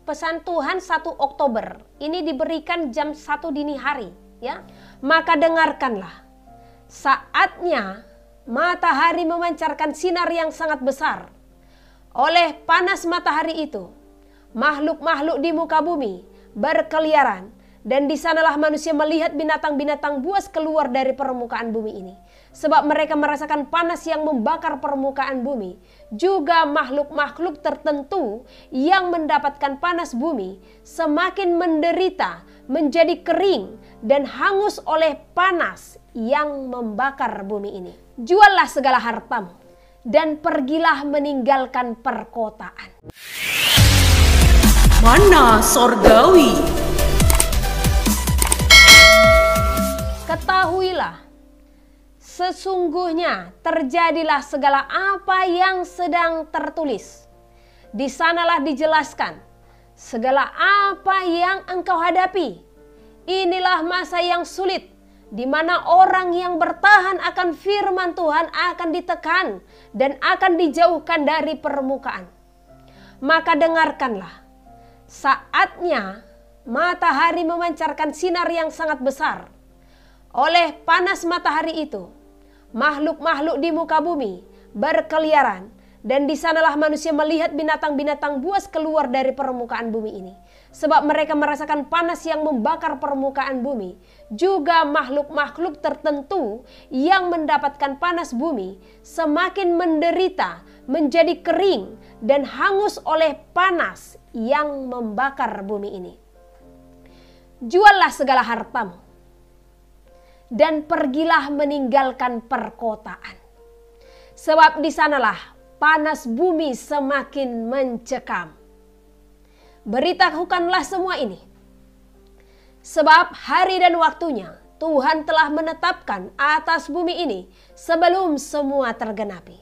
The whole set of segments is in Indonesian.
pesan Tuhan 1 Oktober. Ini diberikan jam 1 dini hari, ya. Maka dengarkanlah. Saatnya matahari memancarkan sinar yang sangat besar. Oleh panas matahari itu, makhluk-makhluk di muka bumi berkeliaran, dan di sanalah manusia melihat binatang-binatang buas keluar dari permukaan bumi ini. Sebab mereka merasakan panas yang membakar permukaan bumi. Juga makhluk-makhluk tertentu yang mendapatkan panas bumi semakin menderita, menjadi kering dan hangus oleh panas yang membakar bumi ini. Juallah segala hartamu dan pergilah meninggalkan perkotaan. Mana sorgawi? Ketahuilah, sesungguhnya terjadilah segala apa yang sedang tertulis. Di sanalah dijelaskan segala apa yang engkau hadapi. Inilah masa yang sulit, di mana orang yang bertahan akan firman Tuhan akan ditekan dan akan dijauhkan dari permukaan. Maka dengarkanlah, saatnya matahari memancarkan sinar yang sangat besar. Oleh panas matahari itu, makhluk-makhluk di muka bumi berkeliaran, dan di sanalah manusia melihat binatang-binatang buas keluar dari permukaan bumi ini. Sebab mereka merasakan panas yang membakar permukaan bumi. Juga makhluk-makhluk tertentu yang mendapatkan panas bumi semakin menderita, menjadi kering dan hangus oleh panas yang membakar bumi ini. Juallah segala hartamu dan pergilah meninggalkan perkotaan. Sebab di sanalah panas bumi semakin mencekam. Beritahukanlah semua ini. Sebab hari dan waktunya Tuhan telah menetapkan atas bumi ini sebelum semua tergenapi.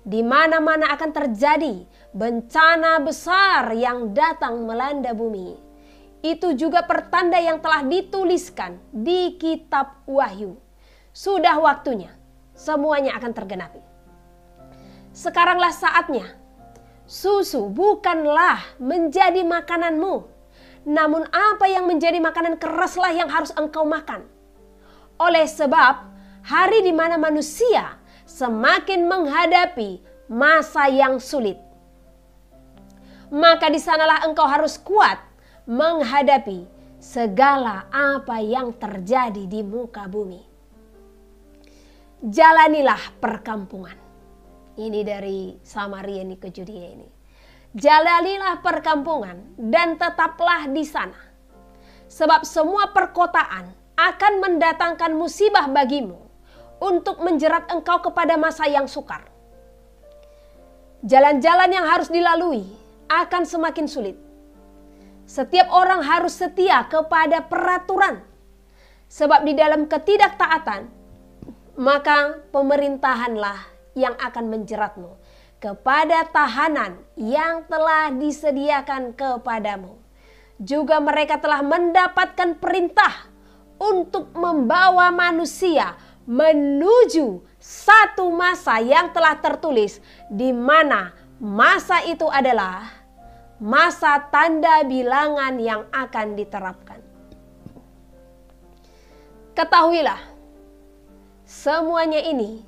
Di mana-mana akan terjadi bencana besar yang datang melanda bumi. Itu juga pertanda yang telah dituliskan di kitab Wahyu. Sudah waktunya semuanya akan tergenapi. Sekaranglah saatnya. Susu bukanlah menjadi makananmu, namun apa yang menjadi makanan keraslah yang harus engkau makan. Oleh sebab hari di mana manusia semakin menghadapi masa yang sulit, maka di sanalah engkau harus kuat menghadapi segala apa yang terjadi di muka bumi. Jalanilah perkampungan. Ini dari Samaria ini ke Judea ini. Jalanilah perkampungan dan tetaplah di sana. Sebab semua perkotaan akan mendatangkan musibah bagimu untuk menjerat engkau kepada masa yang sukar. Jalan-jalan yang harus dilalui akan semakin sulit. Setiap orang harus setia kepada peraturan. Sebab di dalam ketidaktaatan, maka pemerintahanlah yang akan menjeratmu kepada tahanan yang telah disediakan kepadamu. Juga mereka telah mendapatkan perintah untuk membawa manusia menuju satu masa yang telah tertulis, di mana masa itu adalah masa tanda bilangan yang akan diterapkan. Ketahuilah, semuanya ini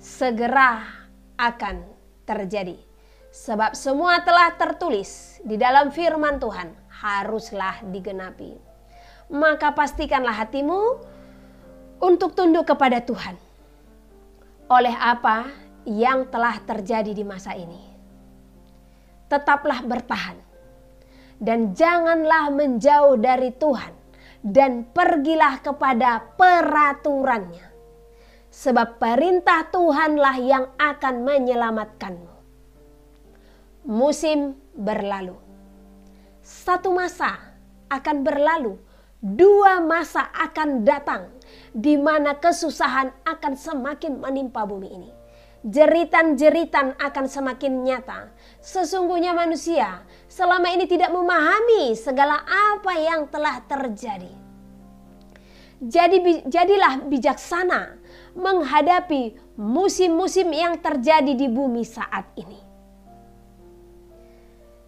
segera akan terjadi. Sebab semua telah tertulis di dalam firman Tuhan haruslah digenapi. Maka pastikanlah hatimu untuk tunduk kepada Tuhan oleh apa yang telah terjadi di masa ini. Tetaplah bertahan dan janganlah menjauh dari Tuhan, dan pergilah kepada peraturannya. Sebab perintah Tuhanlah yang akan menyelamatkanmu. Musim berlalu. Satu masa akan berlalu. Dua masa akan datang, di mana kesusahan akan semakin menimpa bumi ini. Jeritan-jeritan akan semakin nyata. Sesungguhnya manusia selama ini tidak memahami segala apa yang telah terjadi. Jadilah bijaksana menghadapi musim-musim yang terjadi di bumi saat ini.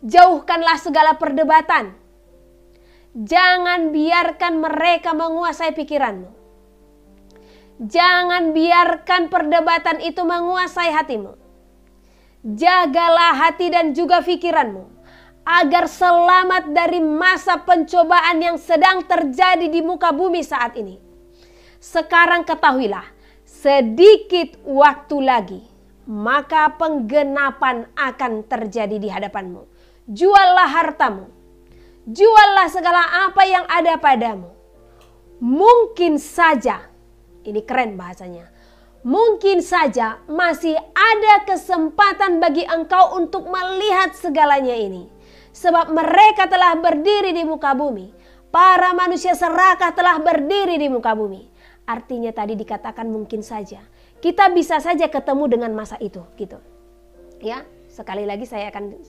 Jauhkanlah segala perdebatan. Jangan biarkan mereka menguasai pikiranmu. Jangan biarkan perdebatan itu menguasai hatimu. Jagalah hati dan juga pikiranmu agar selamat dari masa pencobaan yang sedang terjadi di muka bumi saat ini. Sekarang ketahuilah, sedikit waktu lagi maka penggenapan akan terjadi di hadapanmu. Juallah hartamu, juallah segala apa yang ada padamu. Mungkin saja, ini keren bahasanya, mungkin saja masih ada kesempatan bagi engkau untuk melihat segalanya ini. Sebab mereka telah berdiri di muka bumi. Para manusia serakah telah berdiri di muka bumi. Artinya tadi dikatakan mungkin saja. Kita bisa saja ketemu dengan masa itu, gitu. Ya, sekali lagi saya akan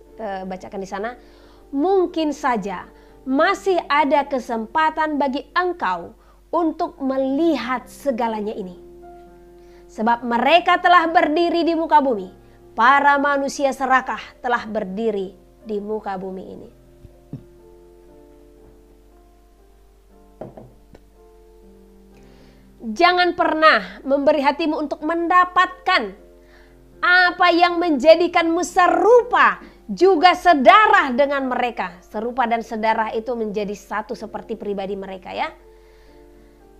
bacakan di sana. Mungkin saja masih ada kesempatan bagi engkau untuk melihat segalanya ini. Sebab mereka telah berdiri di muka bumi. Para manusia serakah telah berdiri di muka bumi ini. Jangan pernah memberi hatimu untuk mendapatkan apa yang menjadikanmu serupa juga sedarah dengan mereka. Serupa dan sedarah itu menjadi satu seperti pribadi mereka, ya.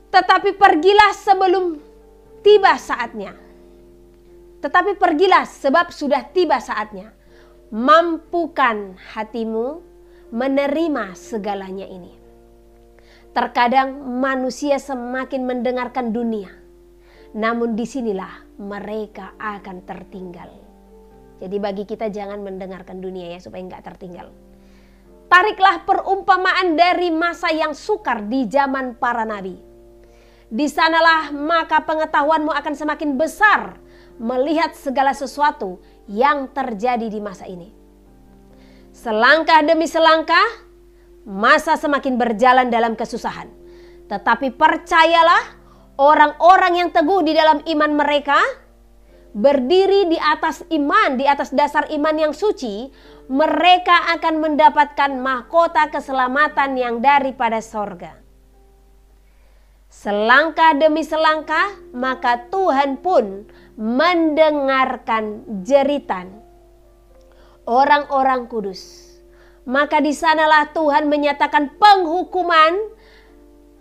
Tetapi pergilah sebelum tiba saatnya. Tetapi pergilah sebab sudah tiba saatnya. Mampukan hatimu menerima segalanya ini. Terkadang manusia semakin mendengarkan dunia, namun disinilah mereka akan tertinggal. Jadi bagi kita jangan mendengarkan dunia, ya, supaya nggak tertinggal. Tariklah perumpamaan dari masa yang sukar di zaman para nabi. Di sanalah maka pengetahuanmu akan semakin besar melihat segala sesuatu yang terjadi di masa ini. Selangkah demi selangkah, masa semakin berjalan dalam kesusahan. Tetapi percayalah, orang-orang yang teguh di dalam iman mereka, berdiri di atas iman, di atas dasar iman yang suci, mereka akan mendapatkan mahkota keselamatan yang daripada sorga. Selangkah demi selangkah, maka Tuhan pun mendengarkan jeritan orang-orang kudus. Maka di sanalah Tuhan menyatakan penghukuman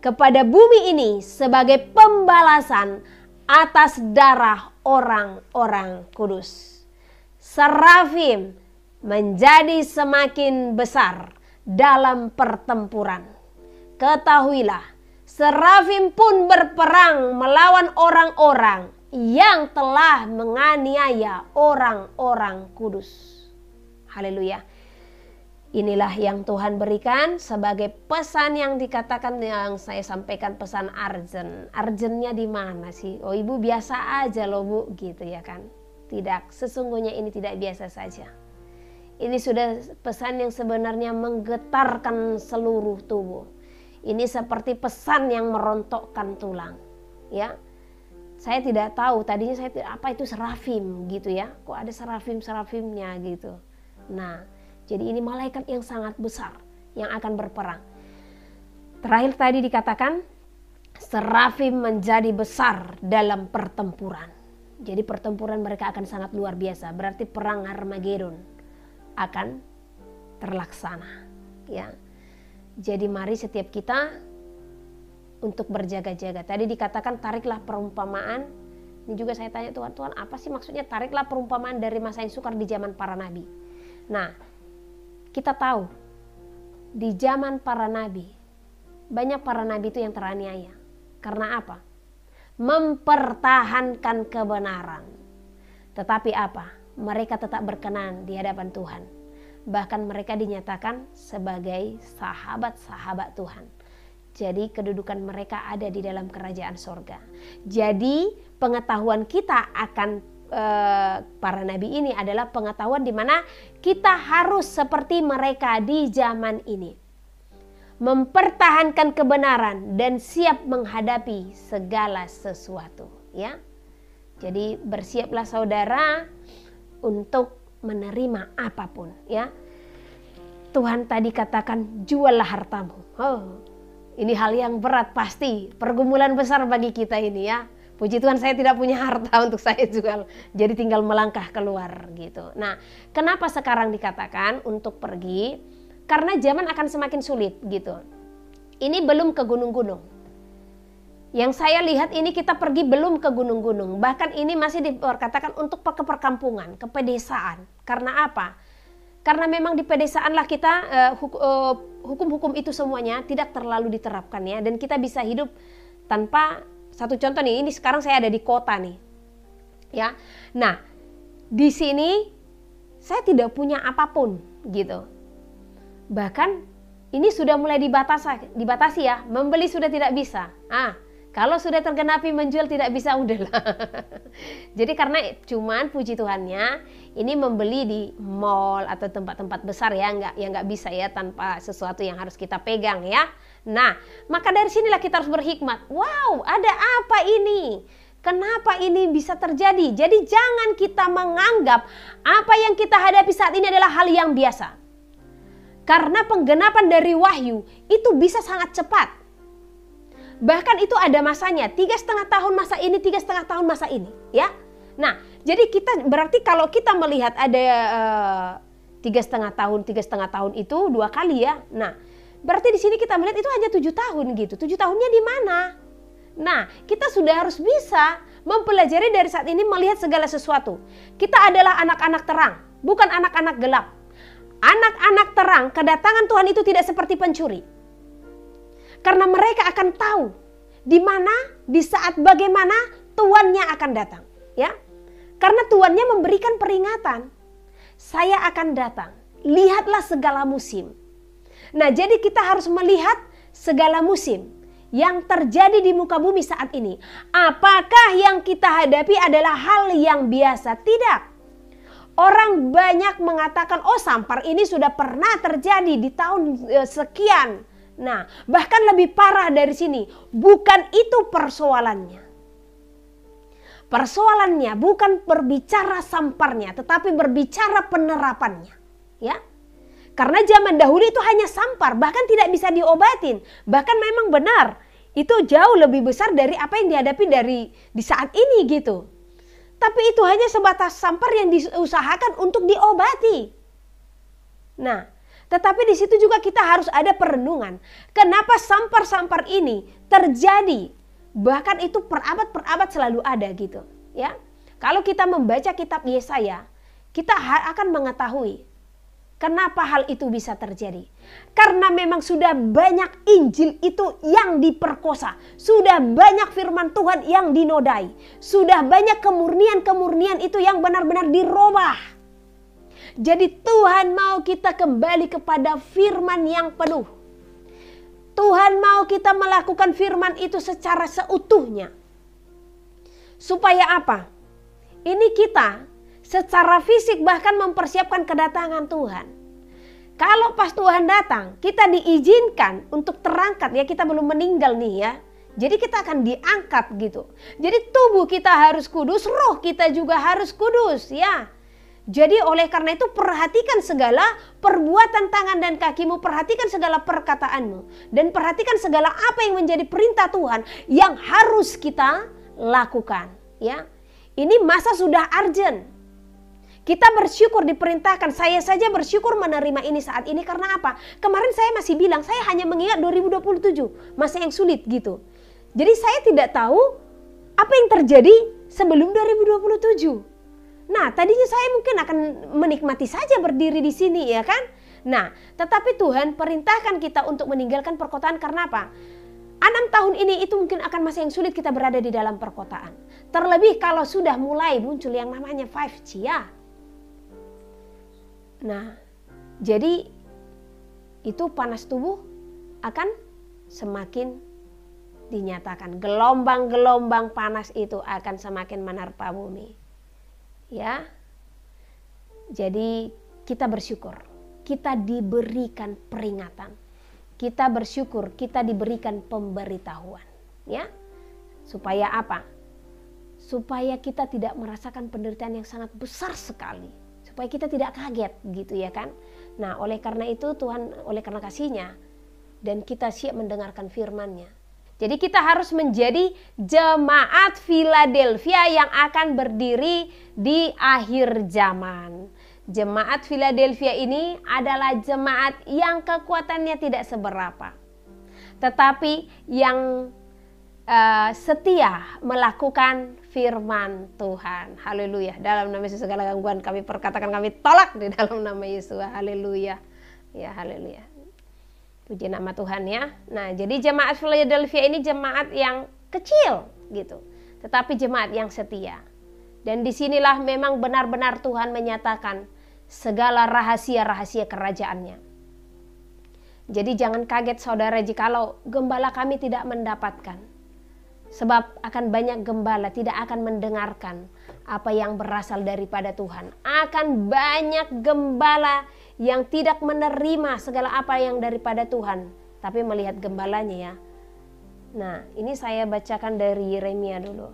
kepada bumi ini sebagai pembalasan atas darah orang-orang kudus. Serafim menjadi semakin besar dalam pertempuran. Ketahuilah, serafim pun berperang melawan orang-orang yang telah menganiaya orang-orang kudus. Haleluya. Inilah yang Tuhan berikan sebagai pesan yang dikatakan, yang saya sampaikan, pesan urgent. Urgentnya di mana sih? Oh, ibu biasa aja loh bu, gitu ya kan? Tidak, sesungguhnya ini tidak biasa saja. Ini sudah pesan yang sebenarnya menggetarkan seluruh tubuh. Ini seperti pesan yang merontokkan tulang, ya. Saya tidak tahu, tadinya saya apa itu serafim gitu ya. Kok ada serafimnya gitu. Nah, jadi ini malaikat yang sangat besar yang akan berperang. Terakhir tadi dikatakan serafim menjadi besar dalam pertempuran. Jadi pertempuran mereka akan sangat luar biasa. Berarti perang Armageddon akan terlaksana, ya. Jadi mari setiap kita untuk berjaga-jaga. Tadi dikatakan tariklah perumpamaan. Ini juga saya tanya Tuhan, apa sih maksudnya tariklah perumpamaan dari masa yang sukar di zaman para nabi? Nah, kita tahu di zaman para nabi, banyak para nabi itu yang teraniaya. Karena apa? Mempertahankan kebenaran. Tetapi apa? Mereka tetap berkenan di hadapan Tuhan. Bahkan mereka dinyatakan sebagai sahabat-sahabat Tuhan. Jadi kedudukan mereka ada di dalam kerajaan sorga. Jadi pengetahuan kita akan para nabi ini adalah pengetahuan di mana kita harus seperti mereka di zaman ini, mempertahankan kebenaran dan siap menghadapi segala sesuatu, ya. Jadi bersiaplah saudara untuk menerima apapun, ya. Tuhan tadi katakan juallah hartamu. Oh, ini hal yang berat pasti, pergumulan besar bagi kita ini ya. Puji Tuhan saya tidak punya harta untuk saya jual, jadi tinggal melangkah keluar gitu. Nah, kenapa sekarang dikatakan untuk pergi? Karena zaman akan semakin sulit gitu. Ini belum ke gunung-gunung. Yang saya lihat ini kita pergi belum ke gunung-gunung. Bahkan ini masih dikatakan untuk ke perkampungan, ke pedesaan. Karena apa? Karena memang di pedesaan lah kita hukum-hukum itu semuanya tidak terlalu diterapkan ya. Dan kita bisa hidup tanpa, satu contoh nih, ini sekarang saya ada di kota nih. Ya. Nah, di sini saya tidak punya apapun gitu. Bahkan ini sudah mulai dibatasi ya, membeli sudah tidak bisa. Kalau sudah tergenapi menjual tidak bisa, udahlah. Jadi karena cuman puji Tuhannya ini membeli di mall atau tempat-tempat besar ya, nggak bisa ya tanpa sesuatu yang harus kita pegang ya. Nah, maka dari sinilah kita harus berhikmat. Wow, ada apa ini? Kenapa ini bisa terjadi? Jadi jangan kita menganggap apa yang kita hadapi saat ini adalah hal yang biasa. Karena penggenapan dari wahyu itu bisa sangat cepat. Bahkan itu ada masanya, 3,5 tahun masa ini, 3,5 tahun masa ini. Ya. Nah, jadi kita berarti kalau kita melihat ada 3,5 tahun itu 2 kali ya. Nah, berarti di sini kita melihat itu hanya 7 tahun gitu. 7 tahunnya di mana? Nah, kita sudah harus bisa mempelajari dari saat ini melihat segala sesuatu. Kita adalah anak-anak terang, bukan anak-anak gelap. Anak-anak terang, kedatangan Tuhan itu tidak seperti pencuri. Karena mereka akan tahu di mana, di saat bagaimana tuannya akan datang, ya. Karena tuannya memberikan peringatan. Saya akan datang. Lihatlah segala musim. Nah, jadi kita harus melihat segala musim yang terjadi di muka bumi saat ini. Apakah yang kita hadapi adalah hal yang biasa? Tidak. Orang banyak mengatakan, oh Sampar ini sudah pernah terjadi di tahun sekian. Nah, bahkan lebih parah dari sini. Bukan itu persoalannya. Persoalannya bukan berbicara Samparnya, tetapi berbicara penerapannya. Ya, karena zaman dahulu itu hanya Sampar, bahkan tidak bisa diobatin. Bahkan memang benar, itu jauh lebih besar dari apa yang dihadapi di saat ini gitu. Tapi itu hanya sebatas Sampar yang diusahakan untuk diobati. Nah, tetapi di situ juga kita harus ada perenungan. Kenapa Sampar-Sampar ini terjadi? Bahkan itu per abad selalu ada gitu. Ya, kalau kita membaca kitab Yesaya, kita akan mengetahui kenapa hal itu bisa terjadi. Karena memang sudah banyak Injil itu yang diperkosa. Sudah banyak firman Tuhan yang dinodai. Sudah banyak kemurnian-kemurnian itu yang benar-benar dirubah. Jadi Tuhan mau kita kembali kepada firman yang penuh. Tuhan mau kita melakukan firman itu secara seutuhnya. Supaya apa? Ini kita secara fisik bahkan mempersiapkan kedatangan Tuhan. Kalau pas Tuhan datang, kita diizinkan untuk terangkat ya, kita belum meninggal nih ya. Jadi kita akan diangkat gitu. Jadi tubuh kita harus kudus, roh kita juga harus kudus ya. Jadi oleh karena itu perhatikan segala perbuatan tangan dan kakimu, perhatikan segala perkataanmu. Dan perhatikan segala apa yang menjadi perintah Tuhan yang harus kita lakukan ya. Ini masa sudah urgent. Kita bersyukur diperintahkan, saya saja bersyukur menerima ini saat ini karena apa? Kemarin saya masih bilang, saya hanya mengingat 2027, masa yang sulit gitu. Jadi saya tidak tahu apa yang terjadi sebelum 2027. Nah, tadinya saya mungkin akan menikmati saja berdiri di sini ya kan? Nah, tetapi Tuhan perintahkan kita untuk meninggalkan perkotaan karena apa? 6 tahun ini itu mungkin akan masa yang sulit kita berada di dalam perkotaan. Terlebih kalau sudah mulai muncul yang namanya 5G ya. Nah, jadi itu panas tubuh akan semakin dinyatakan. Gelombang-gelombang panas itu akan semakin menerpa bumi. Ya. Jadi kita bersyukur. Kita diberikan peringatan. Kita bersyukur kita diberikan pemberitahuan. Ya. Supaya apa? Supaya kita tidak merasakan penderitaan yang sangat besar sekali. supaya kita tidak kaget gitu ya kan. Nah, oleh karena itu Tuhan, oleh karena kasih-Nya, dan kita siap mendengarkan firman-Nya. Jadi kita harus menjadi jemaat Philadelphia yang akan berdiri di akhir zaman. Jemaat Philadelphia ini adalah jemaat yang kekuatannya tidak seberapa, tetapi yang setia melakukan firman Tuhan. Haleluya. Dalam nama Yesus segala gangguan kami perkatakan, kami tolak di dalam nama Yesus. Haleluya. Ya, haleluya. Puji nama Tuhan ya. Nah, jadi jemaat Philadelphia ini jemaat yang kecil gitu, tetapi jemaat yang setia. Dan disinilah memang benar-benar Tuhan menyatakan segala rahasia-rahasia kerajaannya. Jadi jangan kaget saudara jikalau gembala kami tidak mendapatkan. Sebab akan banyak gembala tidak akan mendengarkan apa yang berasal daripada Tuhan. Akan banyak gembala yang tidak menerima segala apa yang daripada Tuhan, tapi melihat gembalanya ya. Nah, ini saya bacakan dari Yeremia dulu.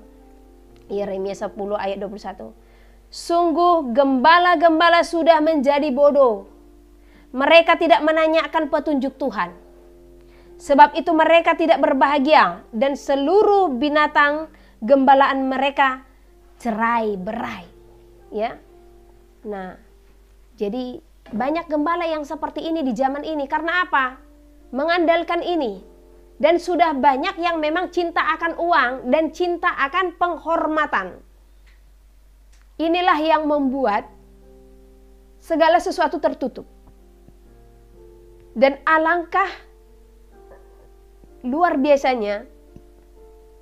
Yeremia 10 ayat 21. Sungguh gembala-gembala sudah menjadi bodoh. Mereka tidak menanyakan petunjuk Tuhan. Sebab itu mereka tidak berbahagia dan seluruh binatang gembalaan mereka cerai-berai. Ya. Nah, jadi banyak gembala yang seperti ini di zaman ini. Karena apa? Mengandalkan ini. Dan sudah banyak yang memang cinta akan uang dan cinta akan penghormatan. Inilah yang membuat segala sesuatu tertutup. Dan alangkah luar biasanya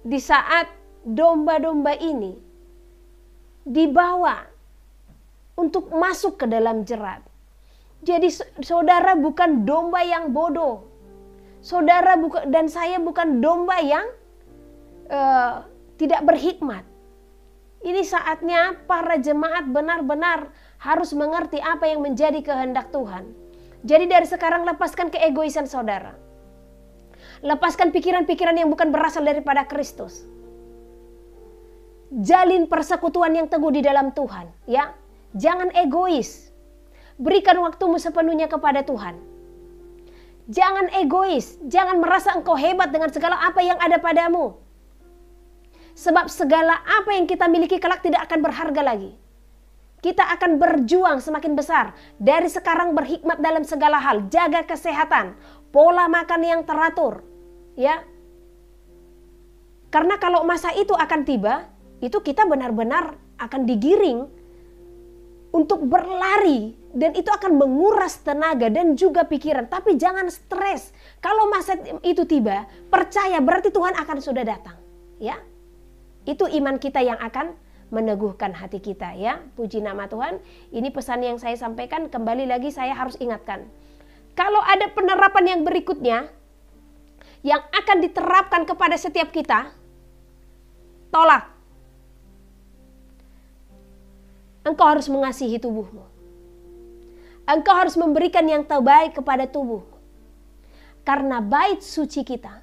di saat domba-domba ini dibawa untuk masuk ke dalam jerat. Jadi saudara bukan domba yang bodoh. Saudara dan saya bukan domba yang tidak berhikmat. Ini saatnya para jemaat benar-benar harus mengerti apa yang menjadi kehendak Tuhan. Jadi dari sekarang lepaskan keegoisan saudara. Lepaskan pikiran-pikiran yang bukan berasal daripada Kristus. Jalin persekutuan yang teguh di dalam Tuhan, ya. Jangan egois. Berikan waktumu sepenuhnya kepada Tuhan. Jangan egois, jangan merasa engkau hebat dengan segala apa yang ada padamu. Sebab segala apa yang kita miliki kelak tidak akan berharga lagi. Kita akan berjuang semakin besar. Dari sekarang berhikmat dalam segala hal. Jaga kesehatan. Pola makan yang teratur. Ya. Karena kalau masa itu akan tiba, itu kita benar-benar akan digiring untuk berlari. Dan itu akan menguras tenaga dan juga pikiran. Tapi jangan stres. Kalau masa itu tiba, percaya berarti Tuhan akan sudah datang. Ya. Itu iman kita yang akan meneguhkan hati kita ya. Puji nama Tuhan. Ini pesan yang saya sampaikan. Kembali lagi saya harus ingatkan. Kalau ada penerapan yang berikutnya yang akan diterapkan kepada setiap kita, tolak. Engkau harus mengasihi tubuhmu. Engkau harus memberikan yang terbaik kepada tubuhmu. Karena bait suci kita,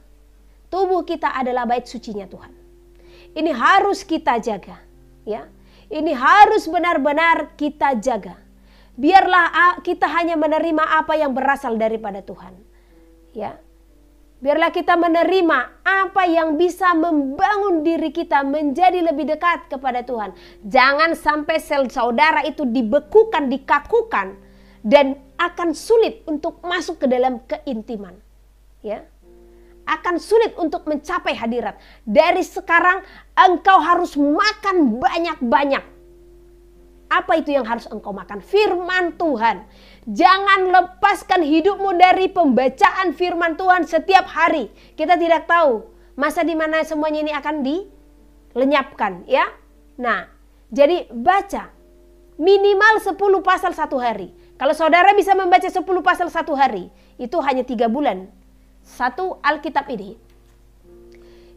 tubuh kita adalah bait sucinya Tuhan. Ini harus kita jaga. Ya, ini harus benar-benar kita jaga. Biarlah kita hanya menerima apa yang berasal daripada Tuhan. Ya, biarlah kita menerima apa yang bisa membangun diri kita menjadi lebih dekat kepada Tuhan. Jangan sampai sel saudara itu dibekukan, dikakukan, dan akan sulit untuk masuk ke dalam keintiman. Ya. Akan sulit untuk mencapai hadirat. Dari sekarang engkau harus makan banyak-banyak. Apa itu yang harus engkau makan? Firman Tuhan. Jangan lepaskan hidupmu dari pembacaan firman Tuhan setiap hari. Kita tidak tahu masa di mana semuanya ini akan dilenyapkan, ya. Nah, jadi baca minimal 10 pasal satu hari. Kalau saudara bisa membaca 10 pasal satu hari, itu hanya 3 bulan. Satu Alkitab ini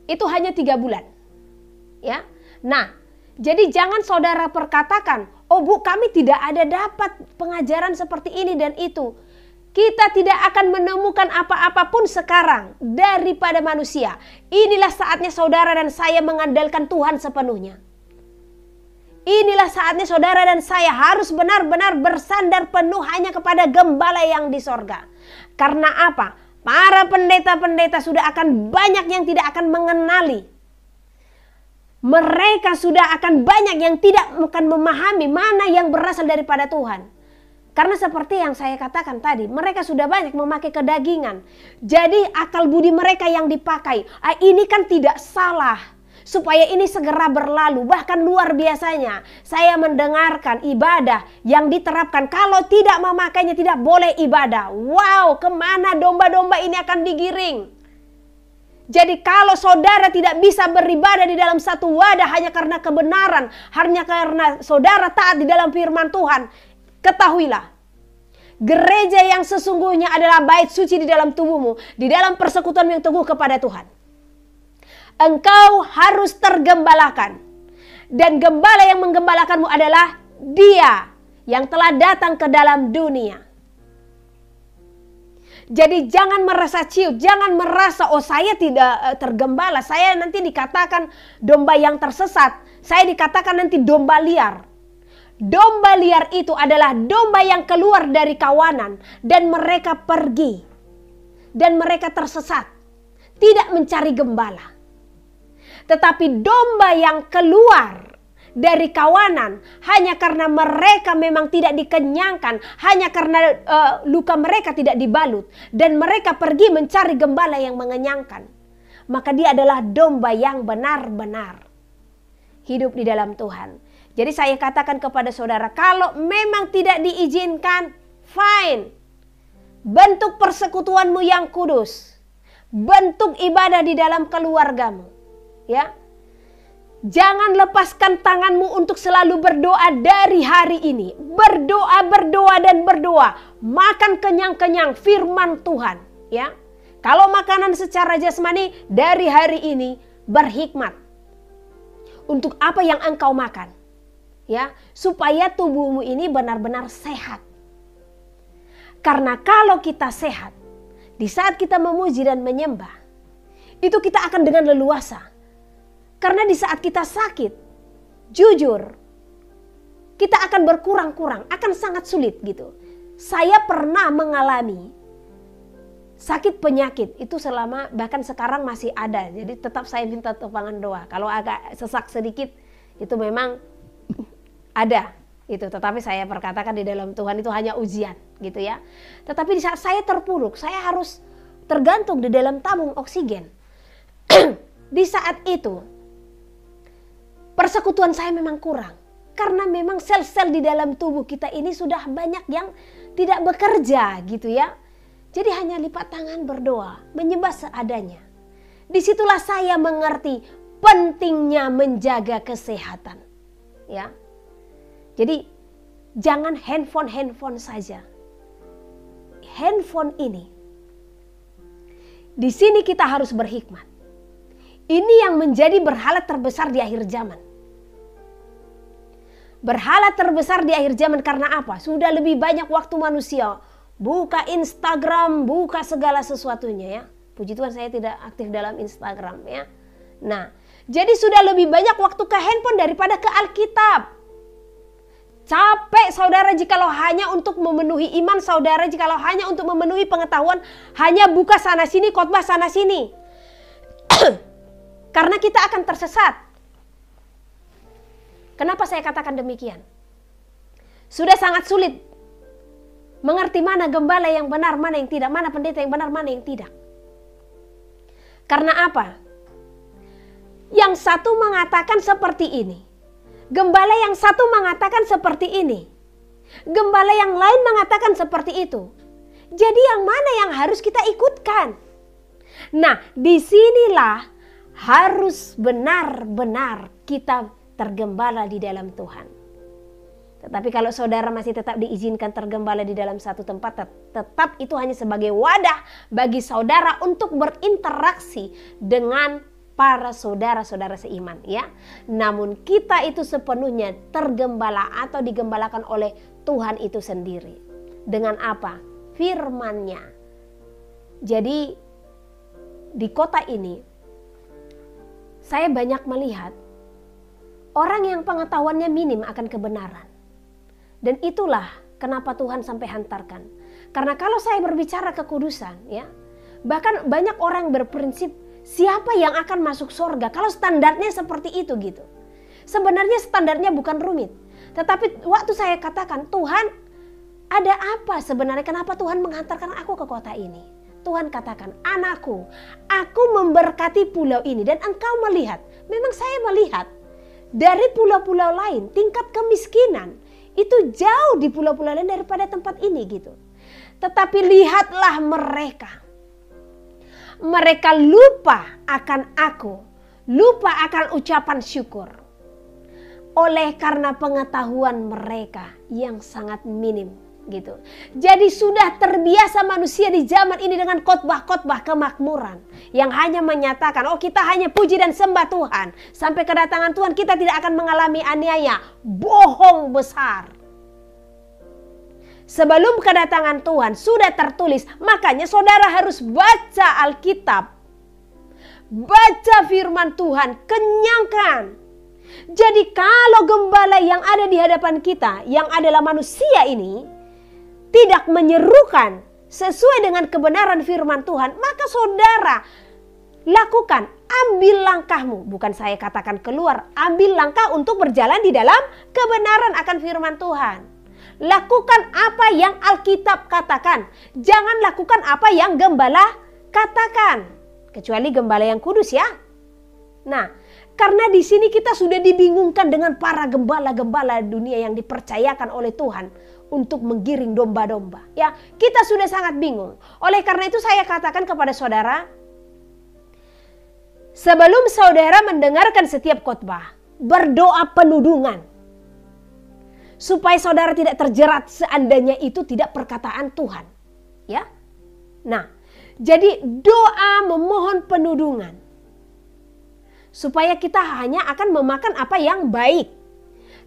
itu hanya 3 bulan, ya. Nah, jadi jangan saudara perkatakan, oh bu, kami tidak ada dapat pengajaran seperti ini dan itu. Kita tidak akan menemukan apa-apapun sekarang daripada manusia. Inilah saatnya saudara dan saya mengandalkan Tuhan sepenuhnya. Inilah saatnya saudara dan saya harus benar-benar bersandar penuh hanya kepada gembala yang di sorga. Karena apa? Para pendeta-pendeta sudah akan banyak yang tidak akan mengenali. Mereka sudah akan banyak yang tidak akan memahami mana yang berasal daripada Tuhan. Karena seperti yang saya katakan tadi, mereka sudah banyak memakai kedagingan. Jadi akal budi mereka yang dipakai, ini kan tidak salah. Supaya ini segera berlalu. Bahkan luar biasanya saya mendengarkan ibadah yang diterapkan. Kalau tidak memakainya tidak boleh ibadah. Wow, kemana domba-domba ini akan digiring? Jadi kalau saudara tidak bisa beribadah di dalam satu wadah hanya karena kebenaran, hanya karena saudara taat di dalam firman Tuhan, ketahuilah, gereja yang sesungguhnya adalah bait suci di dalam tubuhmu, di dalam persekutuan yang teguh kepada Tuhan. Engkau harus tergembalakan. Dan gembala yang menggembalakanmu adalah Dia yang telah datang ke dalam dunia. Jadi jangan merasa ciut, jangan merasa saya tidak tergembala, saya nanti dikatakan domba yang tersesat, saya dikatakan nanti domba liar. Domba liar itu adalah domba yang keluar dari kawanan dan mereka pergi. Dan mereka tersesat, tidak mencari gembala. Tetapi domba yang keluar dari kawanan hanya karena mereka memang tidak dikenyangkan, hanya karena luka mereka tidak dibalut, dan mereka pergi mencari gembala yang mengenyangkan, maka dia adalah domba yang benar-benar hidup di dalam Tuhan. Jadi saya katakan kepada saudara, kalau memang tidak diizinkan, fine, bentuk persekutuanmu yang kudus, bentuk ibadah di dalam keluargamu. Ya, jangan lepaskan tanganmu untuk selalu berdoa dari hari ini. Berdoa, berdoa, dan berdoa. Makan kenyang-kenyang firman Tuhan. Ya, kalau makanan secara jasmani dari hari ini berhikmat untuk apa yang engkau makan. Ya, supaya tubuhmu ini benar-benar sehat. Karena kalau kita sehat, di saat kita memuji dan menyembah, itu kita akan dengan leluasa. Karena di saat kita sakit, jujur, kita akan berkurang-kurang, akan sangat sulit gitu. Saya pernah mengalami sakit penyakit, itu selama, bahkan sekarang masih ada. Jadi tetap saya minta topangan doa. Kalau agak sesak sedikit, itu memang ada. Itu, tetapi saya perkatakan di dalam Tuhan itu hanya ujian gitu ya. Tetapi di saat saya terpuruk, saya harus tergantung di dalam tabung oksigen. Di saat itu, persekutuan saya memang kurang. Karena memang sel-sel di dalam tubuh kita ini sudah banyak yang tidak bekerja gitu ya. Jadi hanya lipat tangan berdoa, menyembah seadanya. Disitulah saya mengerti pentingnya menjaga kesehatan. Ya. Jadi jangan handphone saja. Handphone ini, di sini kita harus berhikmat. Ini yang menjadi berhala terbesar di akhir zaman. Berhala terbesar di akhir zaman karena apa? Sudah lebih banyak waktu manusia buka Instagram, buka segala sesuatunya ya. Puji Tuhan saya tidak aktif dalam Instagram ya. Nah, jadi sudah lebih banyak waktu ke handphone daripada ke Alkitab. Capek saudara jikalau hanya untuk memenuhi iman saudara, jikalau hanya untuk memenuhi pengetahuan, hanya buka sana sini, khotbah sana sini. Karena kita akan tersesat. Kenapa saya katakan demikian? Sudah sangat sulit mengerti mana gembala yang benar, mana yang tidak, mana pendeta yang benar, mana yang tidak. Karena apa? Yang satu mengatakan seperti ini, gembala yang satu mengatakan seperti ini, gembala yang lain mengatakan seperti itu. Jadi yang mana yang harus kita ikutkan? Nah, disinilah harus benar-benar kita tergembala di dalam Tuhan. Tetapi kalau saudara masih tetap diizinkan tergembala di dalam satu tempat, tetap itu hanya sebagai wadah bagi saudara untuk berinteraksi dengan para saudara-saudara seiman ya. Namun kita itu sepenuhnya tergembala atau digembalakan oleh Tuhan itu sendiri. Dengan apa? Firman-Nya. Jadi di kota ini saya banyak melihat Orang yang pengetahuannya minim akan kebenaran. Dan itulah kenapa Tuhan sampai hantarkan. Karena kalau saya berbicara kekudusan, ya, bahkan banyak orang berprinsip siapa yang akan masuk surga kalau standarnya seperti itu gitu. Sebenarnya standarnya bukan rumit. Tetapi waktu saya katakan, Tuhan, ada apa sebenarnya, kenapa Tuhan menghantarkan aku ke kota ini? Tuhan katakan, anakku, aku memberkati pulau ini dan engkau melihat. Memang saya melihat dari pulau-pulau lain tingkat kemiskinan itu jauh di pulau-pulau lain daripada tempat ini gitu. Tetapi lihatlah mereka. Mereka lupa akan aku, lupa akan ucapan syukur. Oleh karena pengetahuan mereka yang sangat minim gitu. Jadi sudah terbiasa manusia di zaman ini dengan khotbah-khotbah kemakmuran yang hanya menyatakan, oh kita hanya puji dan sembah Tuhan. Sampai kedatangan Tuhan kita tidak akan mengalami aniaya. Bohong besar. Sebelum kedatangan Tuhan sudah tertulis, makanya saudara harus baca Alkitab. Baca firman Tuhan, kenyangkan. Jadi kalau gembala yang ada di hadapan kita, yang adalah manusia ini, tidak menyerukan sesuai dengan kebenaran firman Tuhan, maka saudara lakukan, ambil langkahmu. Bukan saya katakan keluar, ambil langkah untuk berjalan di dalam kebenaran akan firman Tuhan. Lakukan apa yang Alkitab katakan. Jangan lakukan apa yang gembala katakan. Kecuali gembala yang kudus ya. Nah, karena di sini kita sudah dibingungkan dengan para gembala-gembala dunia yang dipercayakan oleh Tuhan untuk menggiring domba-domba. Ya, kita sudah sangat bingung. Oleh karena itu saya katakan kepada saudara, sebelum saudara mendengarkan setiap khotbah, berdoa penudungan. Supaya saudara tidak terjerat seandainya itu tidak perkataan Tuhan. Ya. Nah, jadi doa memohon penudungan. Supaya kita hanya akan memakan apa yang baik.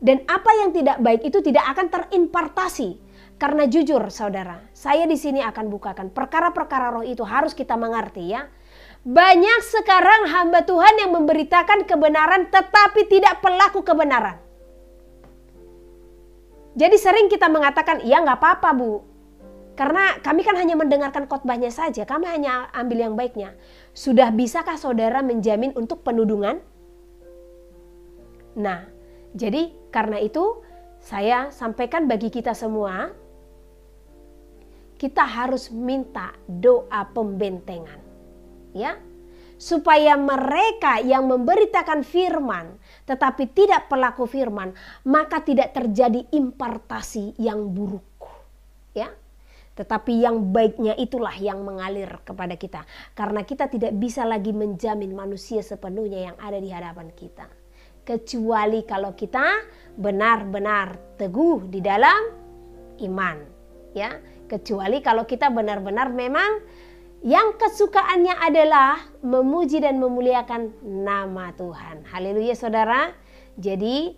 Dan apa yang tidak baik itu tidak akan terimpartasi. Karena jujur saudara, saya di sini akan bukakan perkara-perkara roh itu harus kita mengerti ya. Banyak sekarang hamba Tuhan yang memberitakan kebenaran tetapi tidak pelaku kebenaran. Jadi sering kita mengatakan, ya nggak apa-apa bu. Karena kami kan hanya mendengarkan khotbahnya saja, kami hanya ambil yang baiknya. Sudah bisakah saudara menjamin untuk penudungan? Nah, jadi karena itu saya sampaikan bagi kita semua, kita harus minta doa pembentengan. Ya, supaya mereka yang memberitakan firman tetapi tidak pelaku firman, maka tidak terjadi impartasi yang buruk. Ya. Tetapi yang baiknya itulah yang mengalir kepada kita. Karena kita tidak bisa lagi menjamin manusia sepenuhnya yang ada di hadapan kita. Kecuali kalau kita benar-benar teguh di dalam iman. Ya, kecuali kalau kita benar-benar memang yang kesukaannya adalah memuji dan memuliakan nama Tuhan. Haleluya saudara. Jadi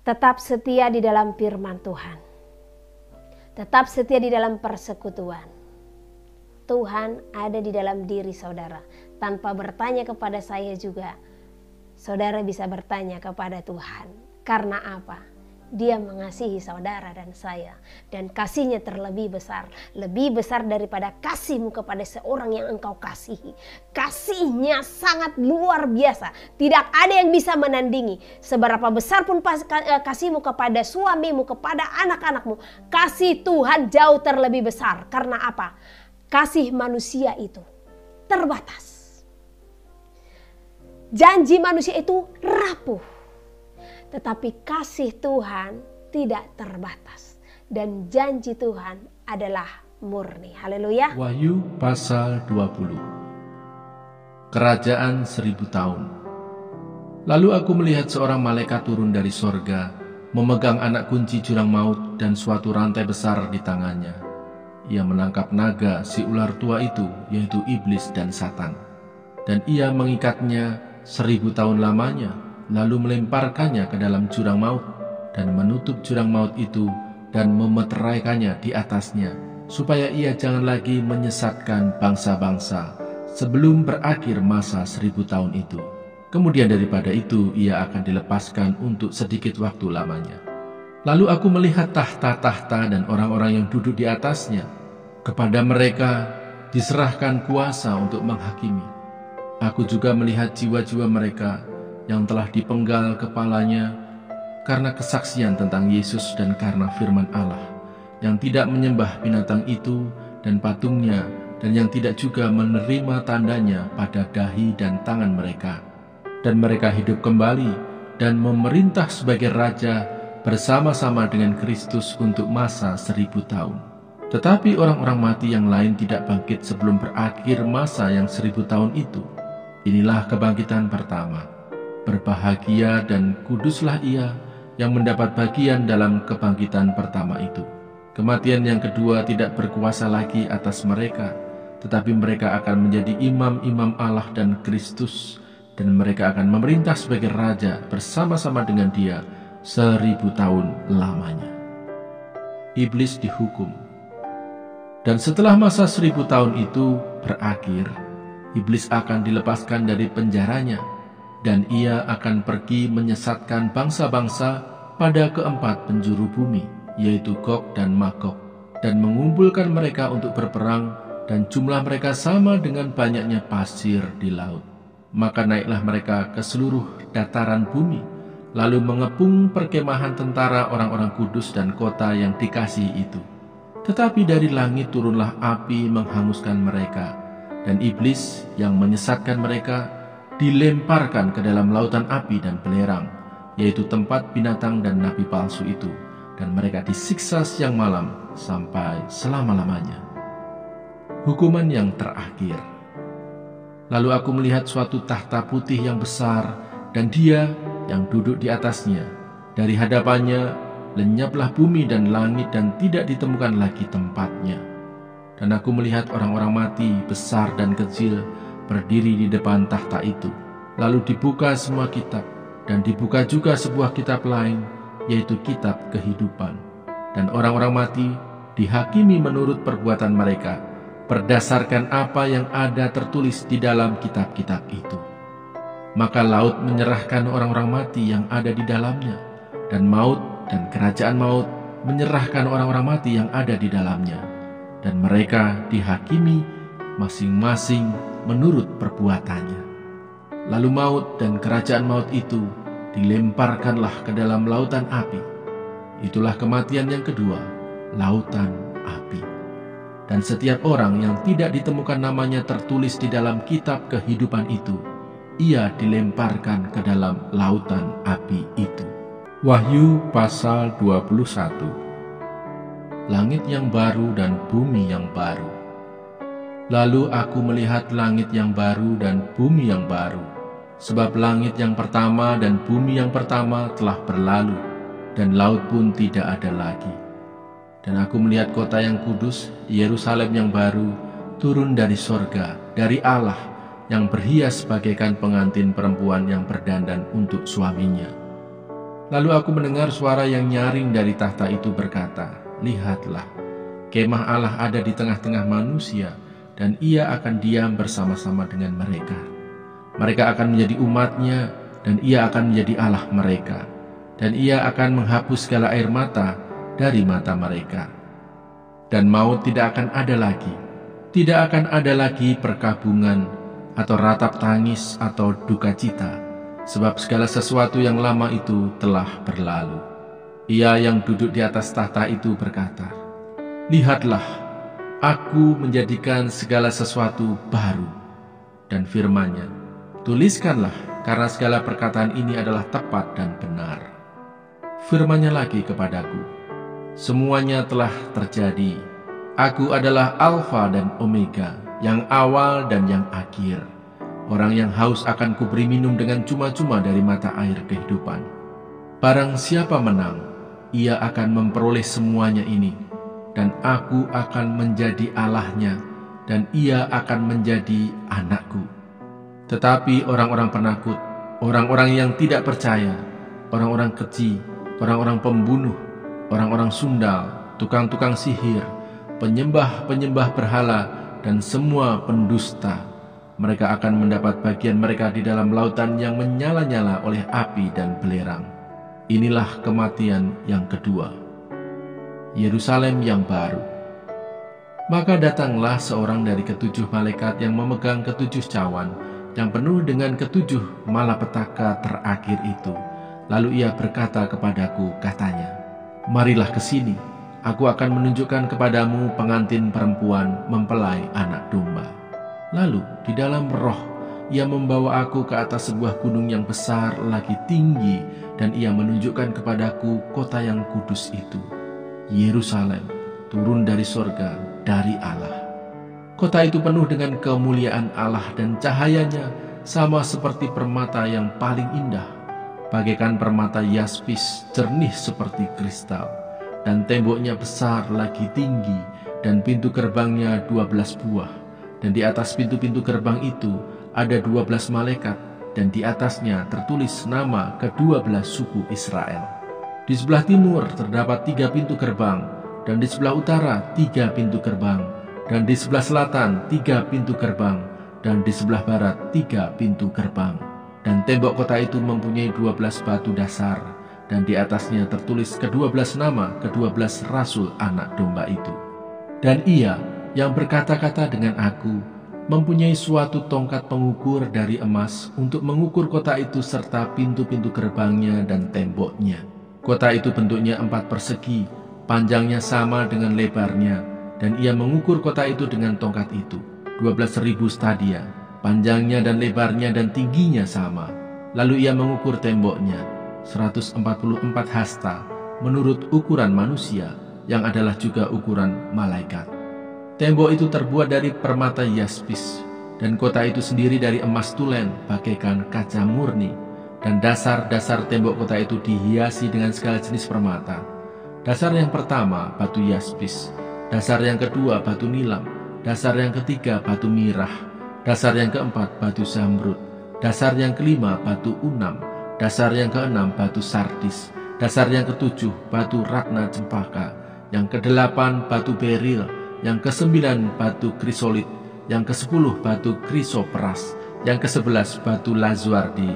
tetap setia di dalam firman Tuhan. Tetap setia di dalam persekutuan. Tuhan ada di dalam diri saudara. Tanpa bertanya kepada saya juga, saudara bisa bertanya kepada Tuhan. Karena apa? Dia mengasihi saudara dan saya. Dan kasihnya terlebih besar. Lebih besar daripada kasihmu kepada seorang yang engkau kasihi. Kasihnya sangat luar biasa. Tidak ada yang bisa menandingi. Seberapa besar pun kasihmu kepada suamimu, kepada anak-anakmu. Kasih Tuhan jauh terlebih besar. Karena apa? Kasih manusia itu terbatas. Janji manusia itu rapuh. Tetapi kasih Tuhan tidak terbatas. Dan janji Tuhan adalah murni. Haleluya. Wahyu pasal 20. Kerajaan 1000 tahun. Lalu aku melihat seorang malaikat turun dari sorga, memegang anak kunci jurang maut dan suatu rantai besar di tangannya. Ia menangkap naga si ular tua itu, yaitu iblis dan Satan. Dan ia mengikatnya 1000 tahun lamanya, lalu melemparkannya ke dalam jurang maut dan menutup jurang maut itu dan memeteraikannya di atasnya, supaya ia jangan lagi menyesatkan bangsa-bangsa sebelum berakhir masa 1000 tahun itu. Kemudian daripada itu ia akan dilepaskan untuk sedikit waktu lamanya. Lalu aku melihat tahta-tahta dan orang-orang yang duduk di atasnya. Kepada mereka diserahkan kuasa untuk menghakimi. Aku juga melihat jiwa-jiwa mereka yang telah dipenggal kepalanya karena kesaksian tentang Yesus dan karena firman Allah, yang tidak menyembah binatang itu dan patungnya, dan yang tidak juga menerima tandanya pada dahi dan tangan mereka. Dan mereka hidup kembali dan memerintah sebagai raja bersama-sama dengan Kristus untuk masa 1000 tahun. Tetapi orang-orang mati yang lain tidak bangkit sebelum berakhir masa yang 1000 tahun itu. Inilah kebangkitan pertama. Berbahagia dan kuduslah ia yang mendapat bagian dalam kebangkitan pertama itu. Kematian yang kedua tidak berkuasa lagi atas mereka, tetapi mereka akan menjadi imam-imam Allah dan Kristus, dan mereka akan memerintah sebagai raja bersama-sama dengan Dia 1000 tahun lamanya. Iblis dihukum. Dan setelah masa 1000 tahun itu berakhir, iblis akan dilepaskan dari penjaranya, dan ia akan pergi menyesatkan bangsa-bangsa pada keempat penjuru bumi, yaitu Gog dan Magog, dan mengumpulkan mereka untuk berperang, dan jumlah mereka sama dengan banyaknya pasir di laut. Maka naiklah mereka ke seluruh dataran bumi, lalu mengepung perkemahan tentara orang-orang kudus dan kota yang dikasihi itu. Tetapi dari langit turunlah api menghanguskan mereka, dan iblis yang menyesatkan mereka dilemparkan ke dalam lautan api dan belerang, yaitu tempat binatang dan nabi palsu itu, dan mereka disiksa siang malam sampai selama-lamanya. Hukuman yang terakhir. Lalu aku melihat suatu tahta putih yang besar, dan Dia yang duduk di atasnya. Dari hadapannya lenyaplah bumi dan langit, dan tidak ditemukan lagi tempatnya. Dan aku melihat orang-orang mati besar dan kecil berdiri di depan tahta itu. Lalu dibuka semua kitab, dan dibuka juga sebuah kitab lain, yaitu kitab kehidupan. Dan orang-orang mati dihakimi menurut perbuatan mereka, berdasarkan apa yang ada tertulis di dalam kitab-kitab itu. Maka laut menyerahkan orang-orang mati yang ada di dalamnya, dan maut dan kerajaan maut menyerahkan orang-orang mati yang ada di dalamnya, dan mereka dihakimi masing-masing menurut perbuatannya. Lalu maut dan kerajaan maut itu dilemparkanlah ke dalam lautan api. Itulah kematian yang kedua, lautan api. Dan setiap orang yang tidak ditemukan namanya tertulis di dalam kitab kehidupan itu, ia dilemparkan ke dalam lautan api itu. Wahyu pasal 21. Langit yang baru dan bumi yang baru. Lalu aku melihat langit yang baru dan bumi yang baru, sebab langit yang pertama dan bumi yang pertama telah berlalu, dan laut pun tidak ada lagi. Dan aku melihat kota yang kudus, Yerusalem yang baru, turun dari sorga, dari Allah, yang berhias bagaikan pengantin perempuan yang berdandan untuk suaminya. Lalu aku mendengar suara yang nyaring dari tahta itu berkata, "Lihatlah, kemah Allah ada di tengah-tengah manusia, dan ia akan diam bersama-sama dengan mereka. Mereka akan menjadi umatnya, dan ia akan menjadi Allah mereka. Dan ia akan menghapus segala air mata dari mata mereka. Dan maut tidak akan ada lagi. Tidak akan ada lagi perkabungan, atau ratap tangis, atau duka cita, sebab segala sesuatu yang lama itu telah berlalu." Ia yang duduk di atas tahta itu berkata, "Lihatlah, aku menjadikan segala sesuatu baru." Dan firman-Nya, "Tuliskanlah, karena segala perkataan ini adalah tepat dan benar." Firman-Nya lagi kepadaku, "Semuanya telah terjadi. Aku adalah Alfa dan Omega, yang awal dan yang akhir. Orang yang haus akan kuberi minum dengan cuma-cuma dari mata air kehidupan. Barang siapa menang, ia akan memperoleh semuanya ini, dan aku akan menjadi Allahnya, dan ia akan menjadi anakku. Tetapi orang-orang penakut, orang-orang yang tidak percaya, orang-orang keji, orang-orang pembunuh, orang-orang sundal, tukang-tukang sihir, penyembah-penyembah berhala, dan semua pendusta, Mereka akan mendapat bagian mereka di dalam lautan yang menyala-nyala oleh api dan belerang. Inilah kematian yang kedua, Yerusalem yang baru. Maka datanglah seorang dari ketujuh malaikat yang memegang ketujuh cawan, yang penuh dengan ketujuh malapetaka terakhir itu. Lalu ia berkata kepadaku, katanya, "Marilah ke sini, aku akan menunjukkan kepadamu pengantin perempuan mempelai anak domba." Lalu di dalam roh ia membawa aku ke atas sebuah gunung yang besar lagi tinggi, dan ia menunjukkan kepadaku kota yang kudus itu, Yerusalem, turun dari sorga, dari Allah. Kota itu penuh dengan kemuliaan Allah, dan cahayanya sama seperti permata yang paling indah, bagaikan permata yaspis, jernih seperti kristal. Dan temboknya besar lagi tinggi, dan pintu gerbangnya 12 buah. Dan di atas pintu-pintu gerbang itu ada 12 malaikat, dan di atasnya tertulis nama ke-12 suku Israel. Di sebelah timur terdapat 3 pintu gerbang, dan di sebelah utara 3 pintu gerbang, dan di sebelah selatan 3 pintu gerbang, dan di sebelah barat 3 pintu gerbang. Dan tembok kota itu mempunyai 12 batu dasar, dan di atasnya tertulis ke-12 nama ke-12 rasul anak domba itu. Dan ia yang berkata-kata dengan aku mempunyai suatu tongkat pengukur dari emas untuk mengukur kota itu serta pintu-pintu gerbangnya dan temboknya. Kota itu bentuknya 4 persegi, panjangnya sama dengan lebarnya, dan ia mengukur kota itu dengan tongkat itu, 12.000 stadia, panjangnya dan lebarnya dan tingginya sama. Lalu ia mengukur temboknya, 144 hasta, menurut ukuran manusia, yang adalah juga ukuran malaikat. Tembok itu terbuat dari permata yaspis, dan kota itu sendiri dari emas tulen bagaikan kaca murni, dan dasar-dasar tembok kota itu dihiasi dengan segala jenis permata. Dasar yang pertama batu yaspis, dasar yang kedua batu nilam, dasar yang ketiga batu mirah, dasar yang keempat batu zamrud, dasar yang kelima batu unam, dasar yang keenam batu sardis, dasar yang ketujuh batu ratna cempaka, yang kedelapan batu beril, yang ke-9 batu krisolit, yang ke-10 batu krisoperas, yang ke-11 batu lazuardi,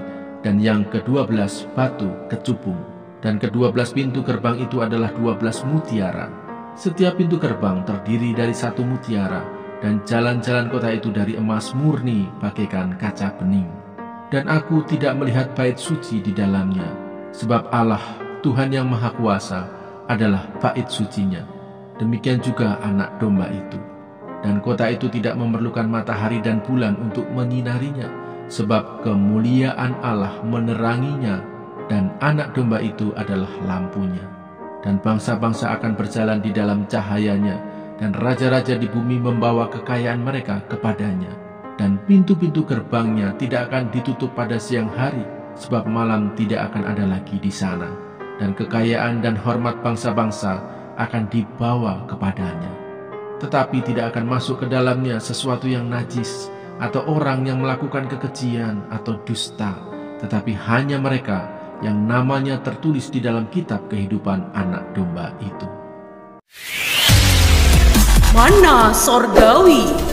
dan yang ke-12 batu kecubung. Dan ke-12 pintu gerbang itu adalah 12 mutiara. Setiap pintu gerbang terdiri dari 1 mutiara, dan jalan-jalan kota itu dari emas murni bagaikan kaca bening. Dan aku tidak melihat bait suci di dalamnya, sebab Allah, Tuhan yang Maha Kuasa, adalah bait sucinya. Demikian juga anak domba itu. Dan kota itu tidak memerlukan matahari dan bulan untuk menyinarinya, sebab kemuliaan Allah meneranginya, dan anak domba itu adalah lampunya. Dan bangsa-bangsa akan berjalan di dalam cahayanya, dan raja-raja di bumi membawa kekayaan mereka kepadanya. Dan pintu-pintu gerbangnya tidak akan ditutup pada siang hari, sebab malam tidak akan ada lagi di sana. Dan kekayaan dan hormat bangsa-bangsa akan dibawa kepadanya. Tetapi tidak akan masuk ke dalamnya sesuatu yang najis, atau orang yang melakukan kekejian atau dusta, tetapi hanya mereka yang namanya tertulis di dalam kitab kehidupan anak domba itu. Mana Sorgawi.